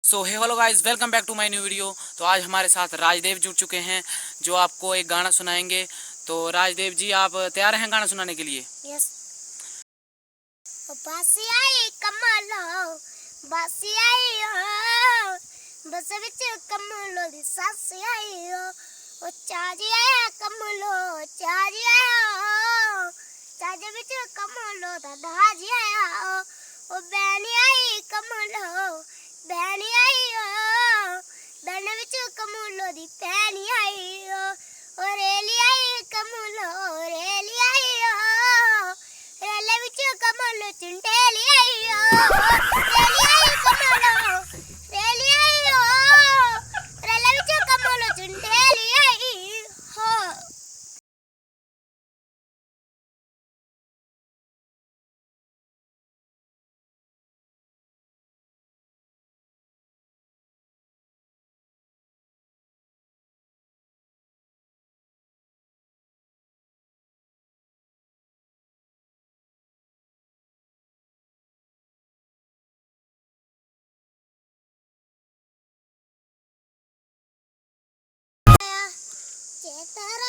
So hey hello guys, welcome back to my new video. तो आज हमारे साथ राजदेव जुड़ चुके हैं जो आपको एक गाना सुनाएंगे। तो राजदेव जी, आप तैयार हैं गाना सुनाने के लिए? यस। बासियाई कमलो बासियाई हो बस विच कमलो दी सासियाई हो ओ चाजी आया कमलो चाजी आया चाजी विच कमलो दा दाजी आया ओ बैनी आई कमलो बैनी आई हो बैन विच कमलो दी पैनी आई हो ओ रेली आई कमलो रेली आई हो रेले विच कमलो चिंटेली आई हो रेली आई कमलो रेली आई हो रेले विच कमलो चिंटेली आई हो। चेतरा